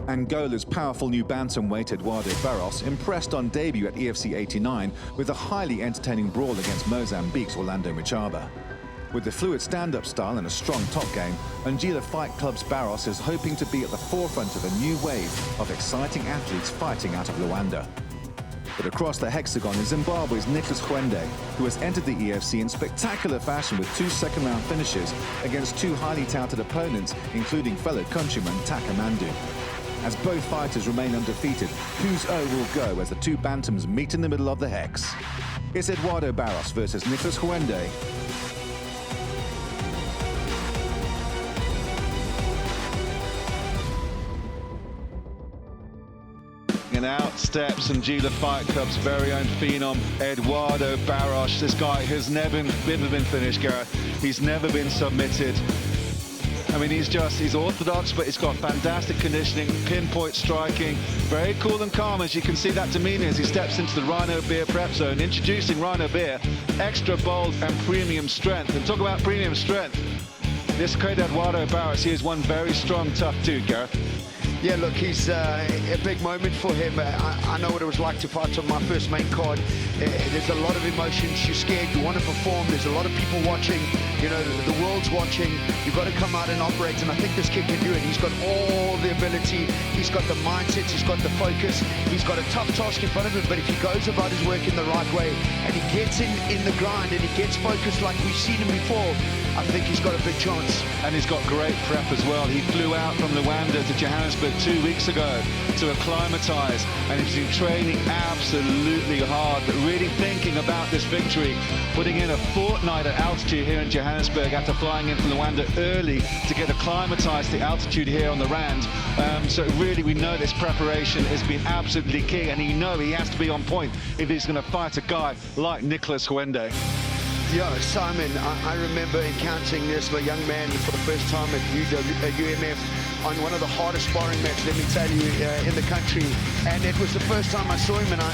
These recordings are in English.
Angola's powerful new bantamweight Eduardo Barros impressed on debut at EFC 89 with a highly entertaining brawl against Mozambique's Orlando Machaba. With the fluid stand-up style and a strong top game, EFC Fight Club's Barros is hoping to be at the forefront of a new wave of exciting athletes fighting out of Luanda. But across the hexagon is Zimbabwe's Nicholas Gwende, who has entered the EFC in spectacular fashion with 2 second-round finishes against 2 highly touted opponents, including fellow countryman Taka Mandu. As both fighters remain undefeated, whose O will go as the 2 bantams meet in the middle of the hex? It's Eduardo Barros versus Nicholas Gwende. And out steps EFC Fight Club's very own phenom, Eduardo Barros. This guy has never been finished, Gareth. He's never been submitted. I mean, he's orthodox, but he's got fantastic conditioning, pinpoint striking, very cool and calm, as you can see that demeanor as he steps into the Rhino Beer prep zone. Introducing Rhino Beer, extra bold and premium strength. And talk about premium strength. This kid Eduardo Barros, he is one very strong, tough dude, Gareth. Yeah, look, he's a big moment for him. I know what it was like to fight on my first main card. There's a lot of emotions. You're scared. You want to perform. There's a lot of people watching. You know, the world's watching. You've got to come out and operate, and I think this kid can do it. He's got all the ability. He's got the mindset. He's got the focus. He's got a tough task in front of him, but if he goes about his work in the right way and he gets in the grind and he gets focused like we've seen him before, I think he's got a big chance. And he's got great prep as well. He flew out from Luanda to Johannesburg 2 weeks ago to acclimatise, and he's been training absolutely hard, but really thinking about this victory, putting in a fortnight at altitude here in Johannesburg after flying in from Luanda early to get acclimatised to the altitude here on the Rand. So really we know this preparation has been absolutely key, and he has to be on point if he's going to fight a guy like Nicholas Gwende. Yeah, Simon, I remember encountering this young man for the first time at UMF on one of the hardest sparring matches, let me tell you, in the country. And it was the first time I saw him, and I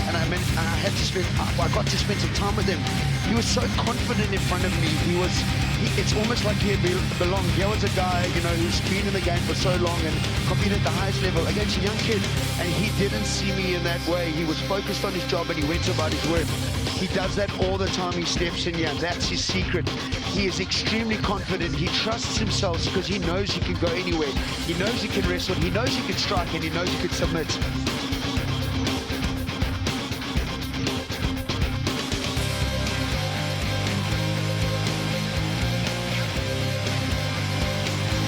got to spend some time with him. He was so confident in front of me. It's almost like he belonged. Here was a guy, you know, who's been in the game for so long and competed at the highest level against a young kid, and he didn't see me in that way. He was focused on his job and he went about his work. He does that all the time. He steps in here, and that's his secret. He is extremely confident. He trusts himself because he knows he can go anywhere. He knows he can wrestle, he knows he can strike, and he knows he can submit.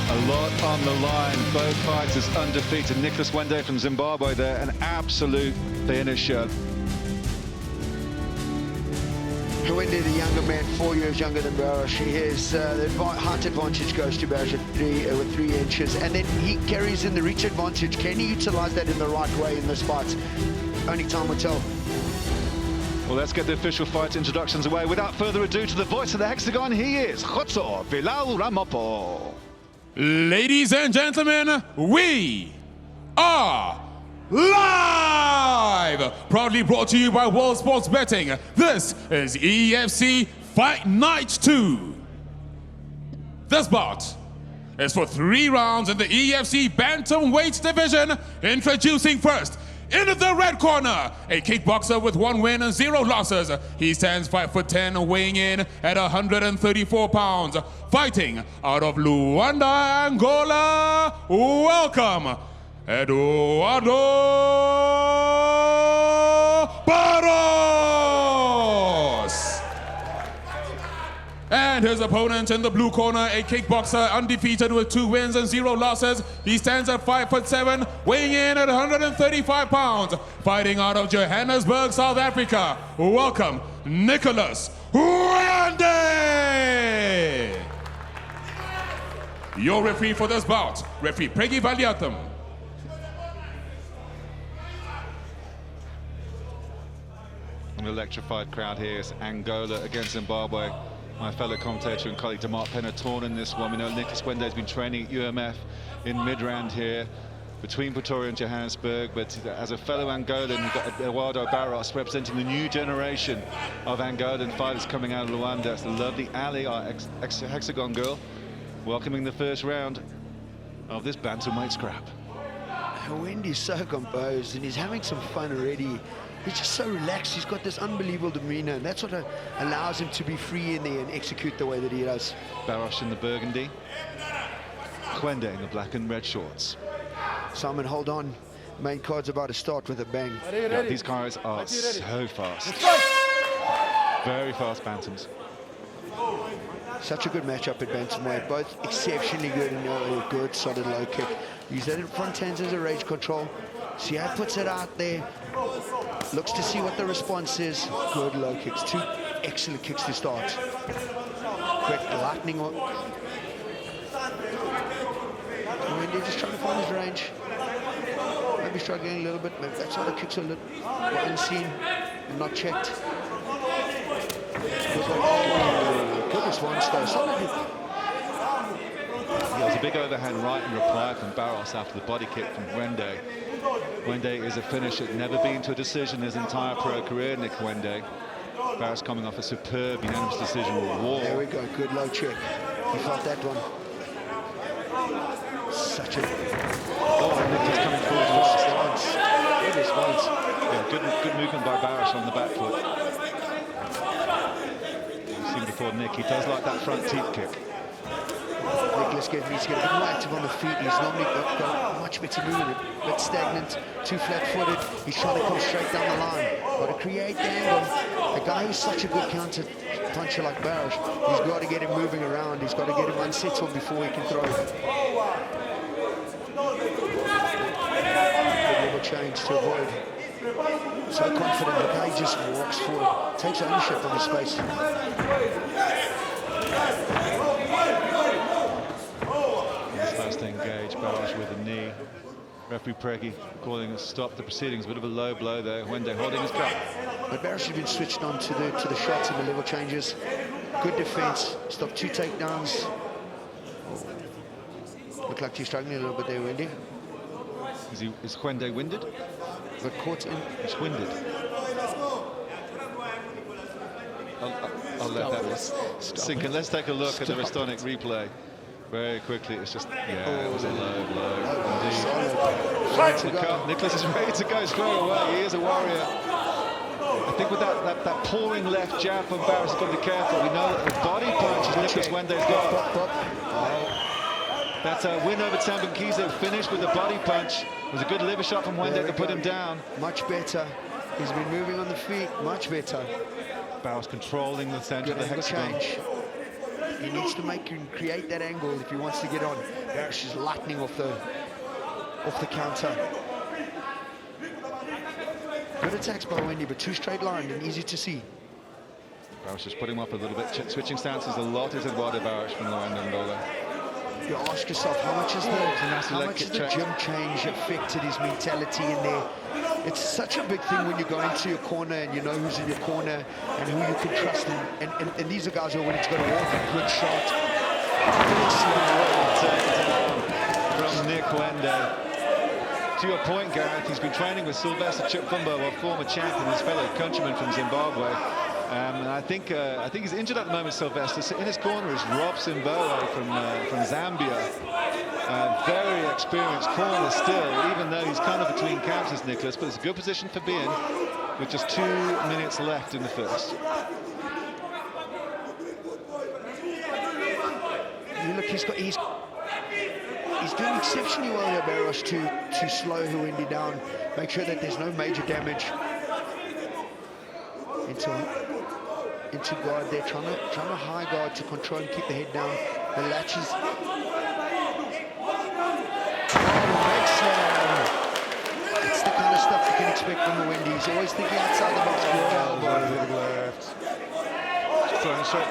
A lot on the line, both fighters undefeated. Nicholas Gwende from Zimbabwe there, an absolute finisher. Gwende, the younger man, 4 years younger than Barros. He has the height advantage goes to Barros with 3 inches, and then he carries in the reach advantage. Can he utilize that in the right way in this fight? Only time will tell. Well, let's get the official fight introductions away. Without further ado, to the voice of the hexagon, he is Khotso Bilal Ramopo. Ladies and gentlemen, we are live! Proudly brought to you by World Sports Betting. This is EFC Fight Night 2. This bout is for 3 rounds in the EFC Bantamweight division. Introducing first, in the red corner, a kickboxer with 1 win and 0 losses. He stands 5'10", weighing in at 134 pounds. Fighting out of Luanda, Angola, welcome, Eduardo Barros! And his opponent in the blue corner, a kickboxer undefeated with 2 wins and 0 losses. He stands at 5'7", weighing in at 135 pounds. Fighting out of Johannesburg, South Africa, welcome, Nicholas Gwende! Your referee for this bout, referee Pregi Valiatham. An electrified crowd here. It's Angola against Zimbabwe. My fellow commentator and colleague Demar Penna torn in this one. We know Nicholas Gwende has been training at UMF in Midrand here between Pretoria and Johannesburg, but as a fellow Angolan, you've got Eduardo Barros representing the new generation of Angolan fighters coming out of Luanda. It's the lovely Ali, our ex-hexagon girl, welcoming the first round of this bantamweight scrap. Wendy's so composed and he's having some fun already. He's just so relaxed. He's got this unbelievable demeanor, and that's what allows him to be free in there and execute the way that he does. Barros in the burgundy, Kwende in the black and red shorts. Simon, hold on. Main card's about to start with a bang. Yeah, these guys are so fast. Very fast bantams. Such a good matchup at bantamweight. Both exceptionally good and a good solid low kick. Use that in front hands as a range control. See how he puts it out there. Looks to see what the response is. Good low kicks. Two excellent kicks to start. Quick lightning. Wendy just trying to find his range. Maybe struggling a little bit. Maybe that's why the kicks are a little unseen and not checked. Good response though. Solid. There was a big overhand right in reply from Barros after the body kick from Kwende. Kwende is a finisher, never been to a decision his entire pro career, Nick Kwende. Barros coming off a superb unanimous decision wall. There we go, good low check. He felt that one. Such a... Oh, and Nick is coming forward fast. Good response. Yeah, good movement by Barros on the back foot. You've seen before Nick, he does like that front teeth kick. Nicholas needs to get a bit more active on the feet. He's normally got much better movement, a bit stagnant, too flat-footed. He's trying to come straight down the line. Got to create the angle. A guy who's such a good counter puncher like Barros, he's got to get him moving around. He's got to get him unsettled before he can throw. Good little change to avoid. So confident, the guy just walks forward, takes ownership of his space. To engage Barros with a knee. Referee Preggy calling a stop the proceedings. A bit of a low blow there. Kwende holding his cup. But Barros has been switched on to the shots and the level changes. Good defense. Stopped two takedowns. Look like he's struggling a little bit there, Wendy. Is Kwende winded? Got caught in. He's winded. I'll let that one sink in. Let's take a look at the Restonic replay. Very quickly, it's just, yeah, it was a low blow. Indeed. Nicholas is ready to go straight away. He is a warrior. I think with that pouring left jab from Barros, he's got to be careful. We know that the body punch is Nicholas Kwende's got. That's a win over Tambankizo, finished with a body punch. It was a good liver shot from Kwende to put him down. Much better. He's been moving on the feet, much better. Barros controlling the center of the hexagon. He needs to make and create that angle if he wants to get on. Barros is lightning off the counter. Good attacks by Wendy, but too straight lined and easy to see. Barros just putting him up a little bit, switching stances a lot, is Eduardo Barros from Luanda. You ask yourself, how much has the gym change affected his mentality in there? It's such a big thing when you go into your corner and you know who's in your corner and who you can trust. And these are guys who are willing to go to war for a good shot. From Nick Kwende. To your point, Gareth, he's been training with Sylvester Chipfumbo, a former champion, his fellow countryman from Zimbabwe. And I think he's injured at the moment, Sylvester. In his corner is Rob Simboe from Zambia. Very experienced corner still, even though he's kind of between counters, Nicholas. But it's a good position for being with just 2 minutes left in the first. You look, he's doing exceptionally well here, Barros, to slow Wendy down, make sure that there's no major damage. Into guard there, trying to high guard to control and keep the head down. The latches. It's the kind of stuff you can expect from Wendy. He's always thinking outside the box.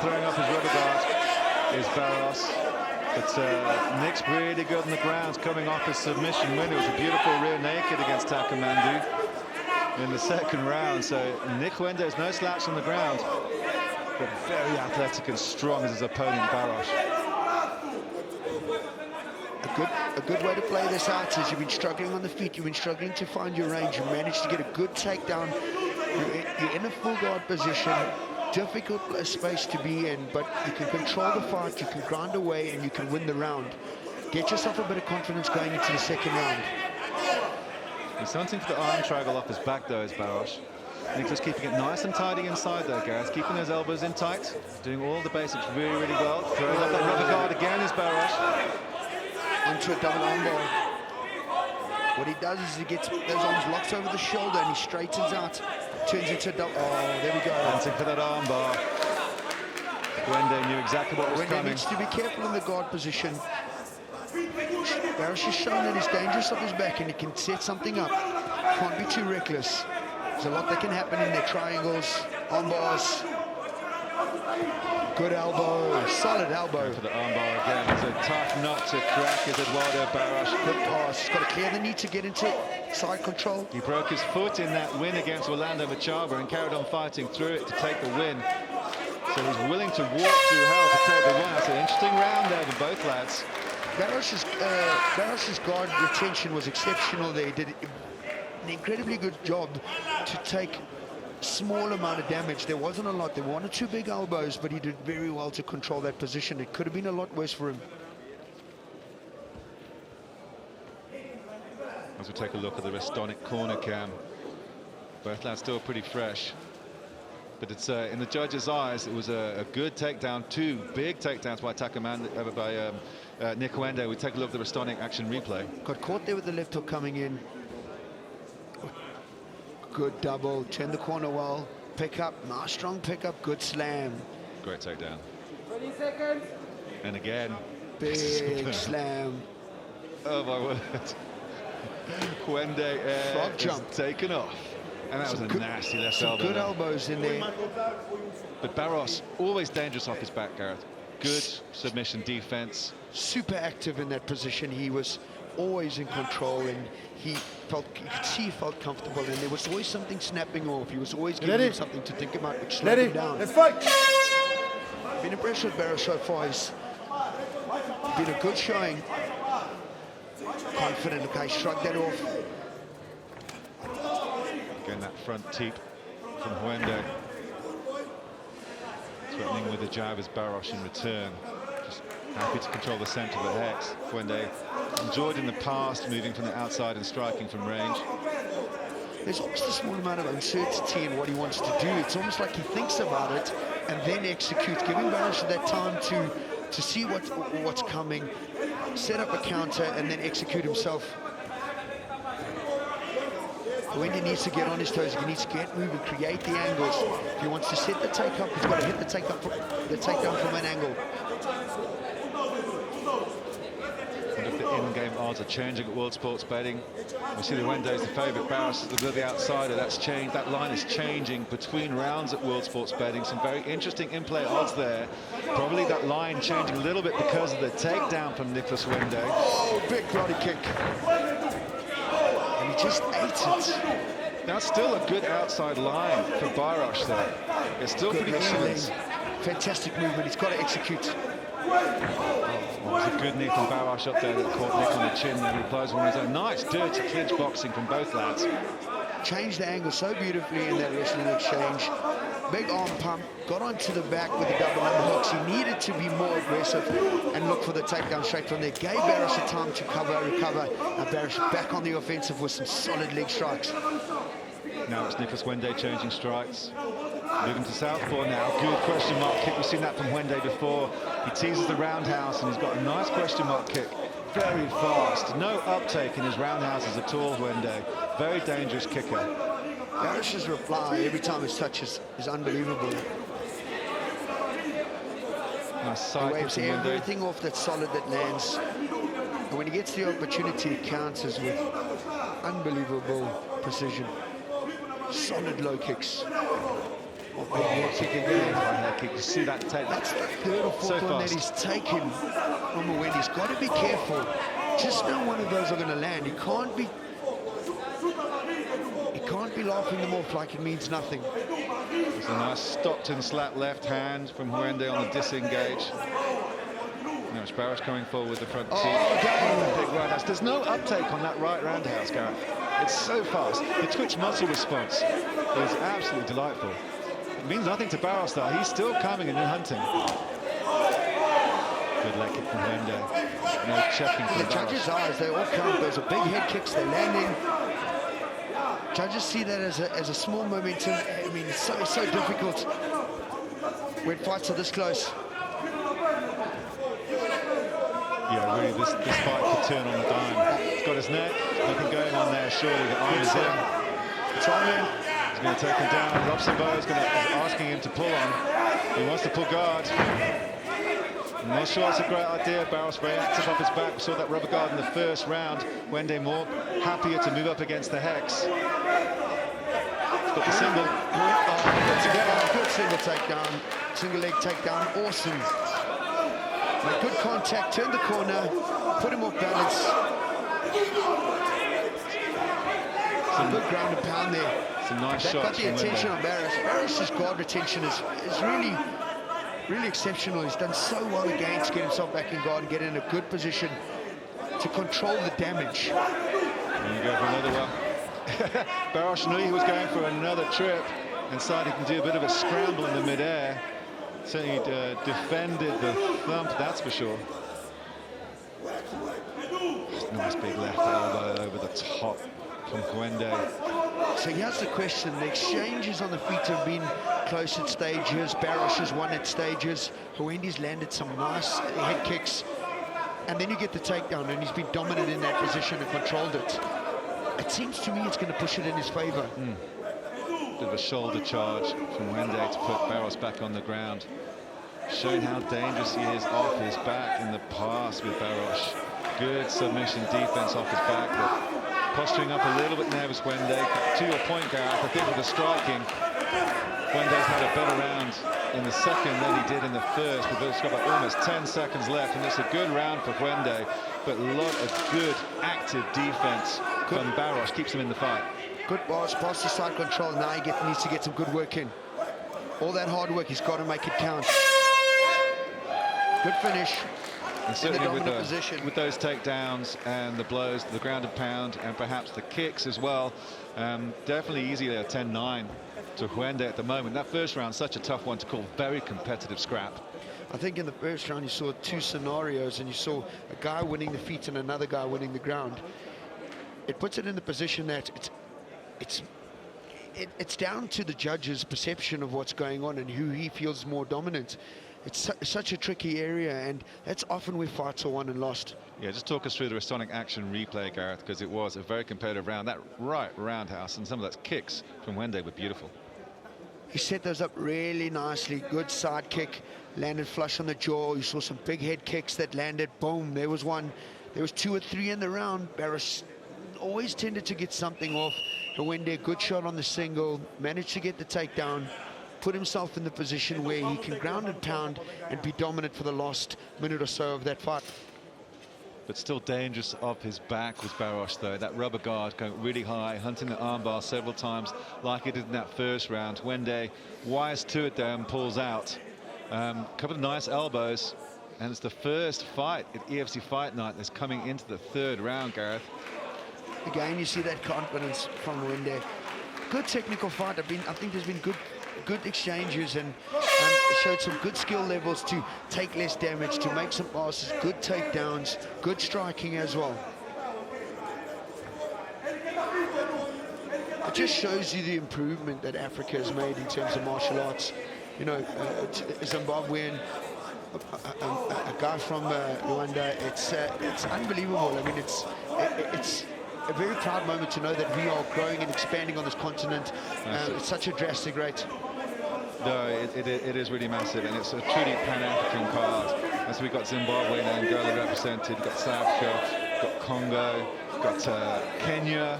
Throwing up his rubber guard is Barros. But Nick's really good on the ground, coming off his submission win. It was a beautiful rear naked against Takamandu in the second round. So Nick Kwende is no slouch on the ground, but very athletic and strong as his opponent Barros. A good way to play this out is you've been struggling on the feet, you've been struggling to find your range, you managed to get a good takedown, you're in a full guard position, difficult space to be in, but you can control the fight, you can grind away and you can win the round. Get yourself a bit of confidence going into the second round. He's hunting for the arm triangle off his back, though, is Barros. Nicholas keeping it nice and tidy inside, though, Gareth. Keeping those elbows in tight. Doing all the basics really, really well. Throwing up that rubber guard again is Barros. Onto a double armbar. What he does is he gets those arms locked over the shoulder and he straightens out. Turns into a double. Oh, there we go. Hunting for that armbar. Wende knew exactly what was coming. Needs to be careful in the guard position. Barros has shown that he's dangerous off his back and he can set something up. Can't be too reckless. There's a lot that can happen in their triangles, arm bars. Good elbow, solid elbow. Going for the armbar again. It's a tough nut to crack, is Eduardo Barros. Good pass. He's got to clear the knee to get into side control. He broke his foot in that win against Orlando Machaba and carried on fighting through it to take the win. So he's willing to walk through hell to take the win. That's an interesting round there for both lads. Barros's guard retention was exceptional there. He did an incredibly good job to take small amount of damage. There wasn't a lot. There were one or two big elbows, but he did very well to control that position. It could have been a lot worse for him. As we take a look at the Restonic corner cam, both lads still pretty fresh. But it's in the judge's eyes, it was a good takedown, two big takedowns by Nick Wende. We take a look at the Restonic action replay. Got caught there with the left hook coming in. Good double, turn the corner well, pick up, nice strong pick up, good slam. Great takedown. 20 seconds. And again. Big slam. Oh my word. Wende frog jump taken off. And that was a nasty left elbow. Good elbows in there. But Barros, always dangerous off his back, Gareth. Good submission defense. Super active in that position. He was always in control and you could see he felt comfortable and there was always something snapping off. He was always giving him something to think about, which slowed him down. Let's fight! Been impressed with Barros so far. He's been a good showing. Confident, okay, shrugged that off. Again, that front teep from Wende. Threatening with a jab as Barros in return. Just happy to control the centre of the hex. Wende enjoyed in the past moving from the outside and striking from range. There's almost a small amount of uncertainty in what he wants to do. It's almost like he thinks about it and then executes, giving Barros that time to see what's coming, set up a counter and then execute himself. Wende needs to get on his toes. He needs to get moving, create the angles. If he wants to set the take up, he's got to hit the takedown from an angle. And if the in-game odds are changing at World Sports Betting, we see the Wende's the favourite, Barros is the outsider. That's changed. That line is changing between rounds at World Sports Betting. Some very interesting in-play odds there. Probably that line changing a little bit because of the takedown from Nicholas Wende. Oh, big body kick. And he just ate it. That's still a good outside line for Barros there. It's still Good pretty even. Fantastic movement. He's got to execute. Well, it was a good knee from Barros up there that caught Nick on the chin and replies one of his own. Nice, dirty clinch boxing from both lads. Changed the angle so beautifully in that wrestling exchange. Big arm pump, got onto the back with the double underhooks. He needed to be more aggressive and look for the takedown straight from there. Gave Barros a time to recover. Now Barros back on the offensive with some solid leg strikes. Now it's Nicholas Wende changing strikes. Moving to southpaw now. Good question mark kick. We've seen that from Wende before. He teases the roundhouse and he's got a nice question mark kick. Very fast. No uptake in his roundhouses at all, Wende. Very dangerous kicker. Barros's reply every time his touch is unbelievable. Nice side He waves kick from Wende. everything off that's solid that lands. And when he gets the opportunity, it counters with unbelievable precision. Solid low kicks. Oh, big head kick again. Head kick. You see that take? That's the third or fourth one that he's taken from a win. He's got to be careful. Just know one of those are going to land. He can't be laughing them off like it means nothing. There's a nice Stockton slap left hand from Wende on the disengage. Now it's Barros coming forward with the front teeth. Big roundhouse. There's no uptake on that right roundhouse, Gareth. It's so fast. The twitch muscle response is absolutely delightful. It means nothing to Barros though. He's still coming and hunting. Good leg kick from Wende. No checking from The Barros. judges' eyes, they all count. Those are big head kicks. They're landing. Judges see that as a small momentum. I mean, it's so difficult when fights are this close. Yeah, really, this fight could turn on the dime. He's got his neck, nothing going on there, surely. The arm is in. It's on him. He's going to take him down. Robson Bowe is asking him to pull on. He wants to pull guard. I'm not sure it's a great idea. Barros very active off his back. We saw that rubber guard in the first round. Wende more happier to move up against the hex. He's got the single. Good single takedown. Single leg takedown. Awesome. Made good contact, turned the corner, put him off balance. Some good ground and pound there. Some nice that shots. Got the attention on Barros. Barros's guard retention is really exceptional. He's done so well again to get himself back in guard and get in a good position to control the damage. And you go for another one. Barros knew he was going for another trip and decided he can do a bit of a scramble in the midair. Certainly defended the thump, that's for sure. Nice big left elbow over the top from Wende. So here's the question. The exchanges on the feet have been close at stages. Barros has won at stages. Wende's landed some nice head kicks. And then you get the takedown, and he's been dominant in that position and controlled it. It seems to me it's going to push it in his favor. Bit of a shoulder charge from Wende to put Barros back on the ground. Showing how dangerous he is off his back in the past with Barros. Good submission defense off his back, but posturing up a little bit nervous, Wende. To your point, Gareth, I think with the striking, Wende's had a better round in the second than he did in the first. We've got about almost 10 seconds left, and it's a good round for Wende, but a lot of good active defense from Barros. Keeps him in the fight. Good bars, past the side control. Now he needs to get some good work in. All that hard work, he's got to make it count. Good finish. And certainly with those takedowns and the blows, the ground and pound, and perhaps the kicks as well, definitely easily a 10-9 to Wende at the moment. That first round, such a tough one to call. Very competitive scrap. I think in the first round you saw two scenarios, and you saw a guy winning the feet and another guy winning the ground. It puts it in the position that it's down to the judge's perception of what's going on and who he feels more dominant. It's such a tricky area, and that's often where fights are won and lost. Yeah, just talk us through the Restonic action replay, Gareth, because it was a very competitive round. That right roundhouse and some of those kicks from Wende were beautiful. He set those up really nicely. Good side kick, landed flush on the jaw. You saw some big head kicks that landed. Boom, there was one. There was 2 or 3 in the round. Barros always tended to get something off. Wende, good shot on the single, managed to get the takedown, put himself in the position where he can ground and pound and be dominant for the last minute or so of that fight. But still dangerous off his back was Barros, though. That rubber guard going really high, hunting the armbar several times like he did in that first round. Wende wires to it there and pulls out. Couple of nice elbows, and it's the first fight at EFC Fight Night that's coming into the third round, Gareth. Again, you see that confidence from Wende. Good technical fight. I think there's been good exchanges, and showed some good skill levels to take less damage, to make some passes, good takedowns, good striking as well. It just shows you the improvement that Africa has made in terms of martial arts. You know, Zimbabwean, a guy from Rwanda. It's unbelievable. I mean, it's a very proud moment to know that we are growing and expanding on this continent. It's such a drastic rate. No, it is really massive, and it's a truly Pan-African card. As we've got Zimbabwe and Angola represented, we've got South Africa, we've got Congo, we've got Kenya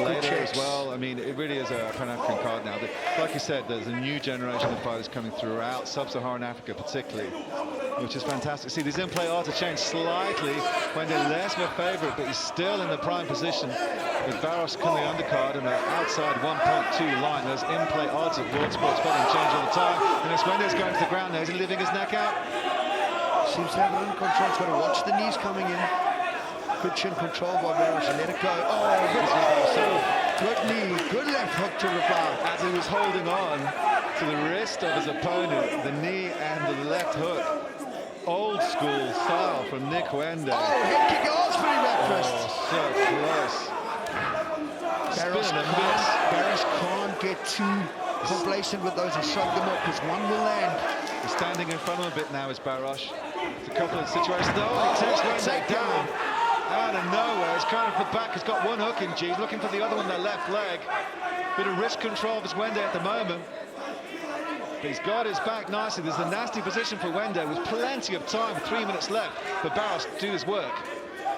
later as well. I mean, it really is a Pan-African card now. Like you said, there's a new generation of fighters coming throughout Sub-Saharan Africa particularly, which is fantastic. See, these in-play odds have changed slightly when they're less of a favourite, but he's still in the prime position with Barros coming undercard and an outside 1.2 line. Those in-play odds at World Sports Betting change all the time. And as Wende's going to the ground now, is he leaving his neck out? Seems to have it under control. He's got to watch the knees coming in. Good chin control by Barros, and let it go. Oh, good knee, good left hook to reply. As he was holding on to the wrist of his opponent, the knee and the left hook. Old school style from Nick Wende. Oh, head kick, oh, spinning back fist. So close. Barros Spin and miss. Barros can't get too complacent with those and shrug them off, because one will land. He's standing in front of him a bit now, is Barros. It's a couple of situations. Oh, he takes Wende down out of nowhere. It's kind of the back. He's got one hook in G. He's looking for the other one, the left leg. Bit of wrist control of his Wende at the moment. But he's got his back nicely. There's a nasty position for Wende with plenty of time, 3 minutes left for Barros to do his work.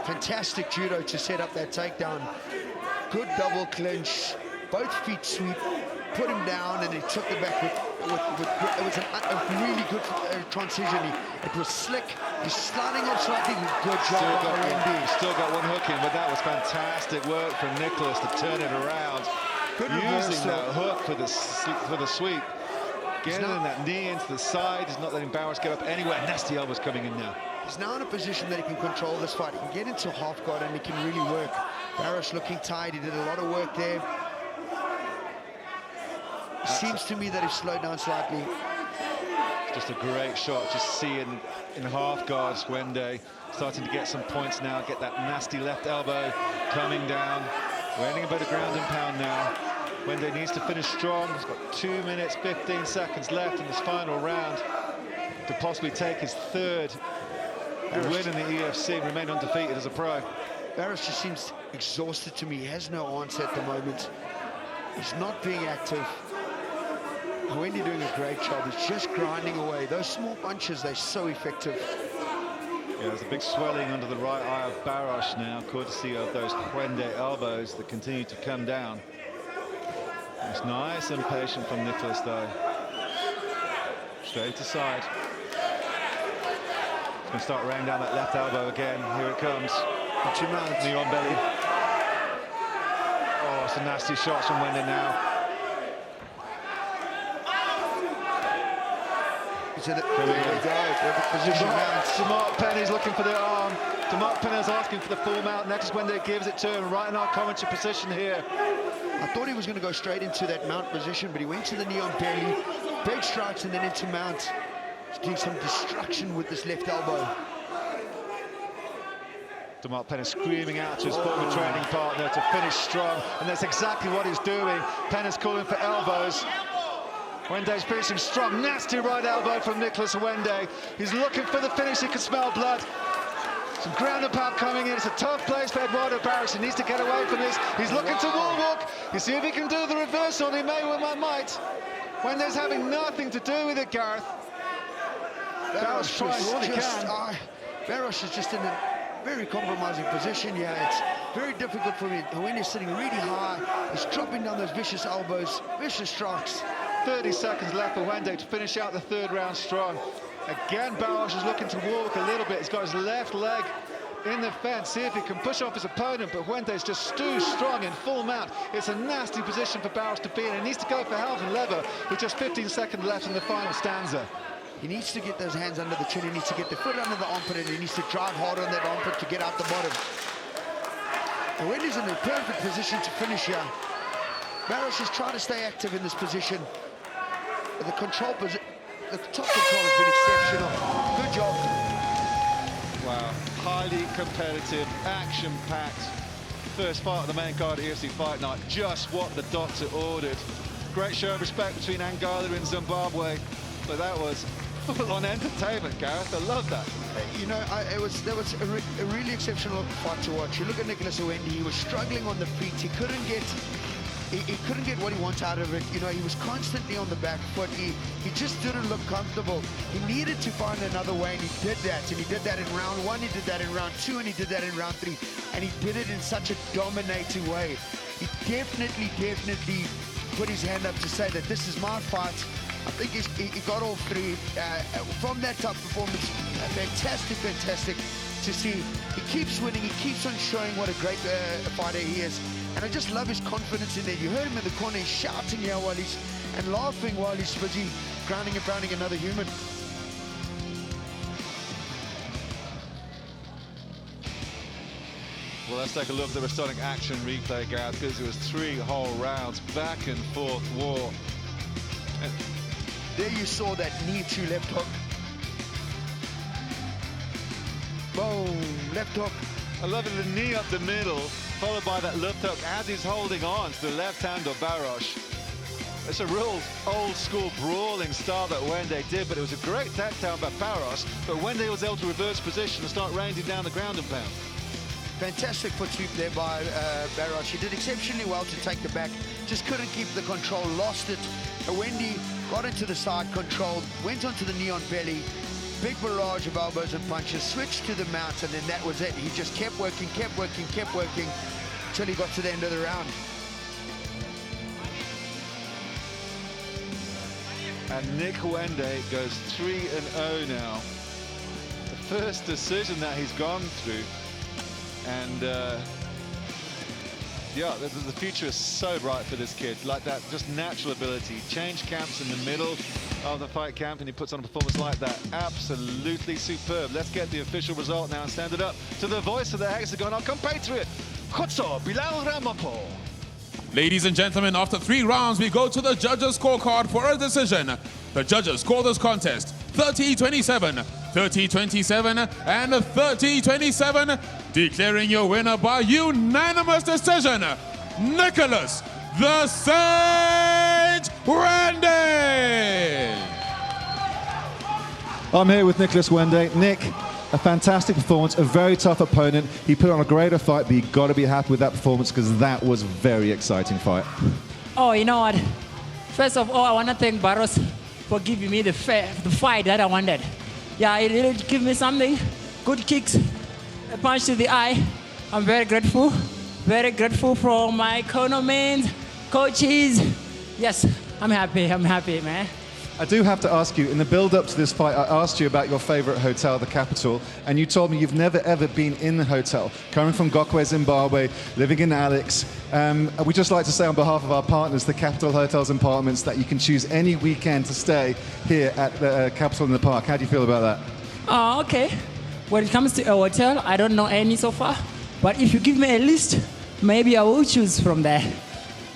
Fantastic judo to set up that takedown. Good double clinch, both feet sweep, put him down, and he took the back with it was a really good transition. It was slick. He's sliding off slightly. Good job by Wendy. Still got one hook in, but that was fantastic work from Nicholas to turn it around. Good using that hook for the sweep. Getting that knee into the side. He's not letting Barros get up anywhere. Nasty elbows coming in now. He's now in a position that he can control this fight. He can get into half guard and he can really work. Barros looking tired. He did a lot of work there. Seems to me that he's slowed down slightly. It's just a great shot. Just see in half guard, Wende starting to get some points now. Get that nasty left elbow coming down. We're ending a bit of ground and pound now. Wende needs to finish strong. He's got 2 minutes, 15 seconds left in this final round to possibly take his third win in the EFC and remain undefeated as a pro. Barros just seems exhausted to me. He has no answer at the moment. He's not being active. Wendy doing a great job. He's just grinding away. Those small punches, they're so effective. Yeah, there's a big swelling under the right eye of Barros now, courtesy of those Wende elbows that continue to come down. It's nice and patient from Nicholas, though. Straight to side. He's going to start raining down that left elbow again. Here it comes. Knee on belly. Oh, it's a nasty shot from Wende now. There we go. Position mount. Demart Penny's looking for the arm. Demart Penny's asking for the full mount. Next Wende gives it to him right in our commentary position here. I thought he was going to go straight into that mount position, but he went to the knee on belly, big strikes, and then into mount. He's doing some destruction with this left elbow. Demart Penny screaming out to his former training partner to finish strong, and that's exactly what he's doing. Penny's calling for elbows. Wende's finishing strong. Nasty right elbow from Nicholas Wende. He's looking for the finish. He can smell blood. Some ground and pound coming in. It's a tough place for Eduardo Barros. He needs to get away from this. He's looking to wall walk. You see if he can do the reversal. He may with my might. Wende's having nothing to do with it, Gareth. Barros trying all he can. Barros is just in a very compromising position here. It's very difficult for him. Wende's sitting really high. He's dropping down those vicious elbows, vicious strikes. 30 seconds left for Wende to finish out the third round strong. Again, Barros is looking to walk a little bit. He's got his left leg in the fence. See if he can push off his opponent, but Wende's just too strong in full mount. It's a nasty position for Barros to be in. He needs to go for half and lever with just 15 seconds left in the final stanza. He needs to get those hands under the chin. He needs to get the foot under the armpit, and he needs to drive hard on that armpit to get out the bottom. And Wende's in a perfect position to finish here. Barros is trying to stay active in this position. The top control has been exceptional. Good job. Wow, highly competitive, action-packed first fight of the main card of EFC Fight Night. Just what the doctor ordered. Great show of respect between Angola and Zimbabwe. But that was full-on entertainment, Gareth. I love that. You know, that was a really exceptional fight to watch. You look at Nicholas Wende. He was struggling on the feet. He couldn't get what he wanted out of it. You know, he was constantly on the back foot. He just didn't look comfortable. He needed to find another way, and he did that. And he did that in round 1, he did that in round 2, and he did that in round 3. And he did it in such a dominating way. He definitely put his hand up to say that this is my fight. I think he got all 3 from that top performance. Fantastic to see. He keeps winning. He keeps on showing what a great fighter he is. And I just love his confidence in there. You heard him in the corner, he's shouting here and laughing while he's busy grounding and pounding another human. Well, let's take a look at the restoring action replay, Gareth, because it was 3 whole rounds, back and forth war. And there you saw that knee-to left hook. Boom, left hook. I love it, the knee up the middle, followed by that left hook as he's holding on to the left hand of barros. It's a real old school brawling style that Wende did, but it was a great takedown by barros, but Wende was able to reverse position and start raining down the ground and pound. Fantastic foot sweep there by barros. He did exceptionally well to take the back, just couldn't keep the control, lost it. Wendy got into the side, controlled, went onto the knee on belly, big barrage of elbows and punches, switched to the mount, and then that was it. He just kept working, till he got to the end of the round. And Nick Wende goes 3-0 now. The first decision that he's gone through. And yeah, the future is so bright for this kid. Like that, just natural ability. Change camps in the middle of the fight camp and he puts on a performance like that. Absolutely superb. Let's get the official result now and stand it up to the voice of the Hexagon, our compatriot, Khotso Bilal Ramapo. Ladies and gentlemen, after 3 rounds, we go to the judges' scorecard for a decision. The judges score this contest 30-27, 30-27, and 30-27, declaring your winner by unanimous decision, Nicholas the Sage Wende. I'm here with Nicholas Wende. Nick, a fantastic performance, a very tough opponent. He put on a greater fight, but you've got to be happy with that performance because that was a very exciting fight. Oh, you know what? First of all, I want to thank Barros for giving me the fight that I wanted. Yeah, it really gave me something. Good kicks, a punch to the eye. I'm very grateful for my cornermen, coaches. Yes, I'm happy, man. I do have to ask you, in the build-up to this fight, I asked you about your favorite hotel, the Capital, and you told me you've never, ever been in the hotel. Coming from Gokwe, Zimbabwe, living in Alex, we'd just like to say on behalf of our partners, the Capital Hotels and Apartments, that you can choose any weekend to stay here at the Capital in the Park. How do you feel about that? Oh, okay. When it comes to a hotel, I don't know any so far, but if you give me a list, maybe I will choose from there.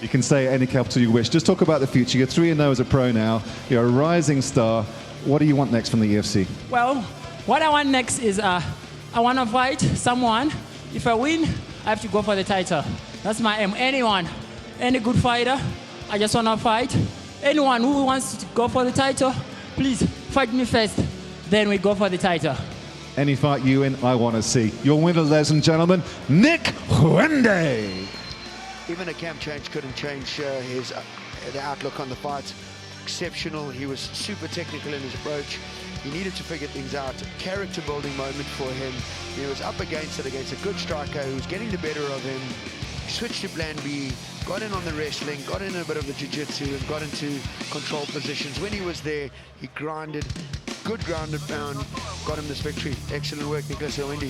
You can stay at any capital you wish. Just talk about the future. You're 3-0 as a pro now. You're a rising star. What do you want next from the EFC? Well, what I want next is I want to fight someone. If I win, I have to go for the title. That's my aim. Anyone, any good fighter, I just want to fight. Anyone who wants to go for the title, please fight me first. Then we go for the title. Any fight you win, I want to see. Your winner, ladies and gentlemen, Nick Wende. Even a camp change couldn't change the outlook on the fight. Exceptional. He was super technical in his approach. He needed to figure things out. Character building moment for him. He was up against it, against a good striker who was getting the better of him. He switched to plan B, got in on the wrestling, got in a bit of the jiu-jitsu and got into control positions. When he was there, he grinded, good grounded pound, got him this victory. Excellent work, Nicholas Wende.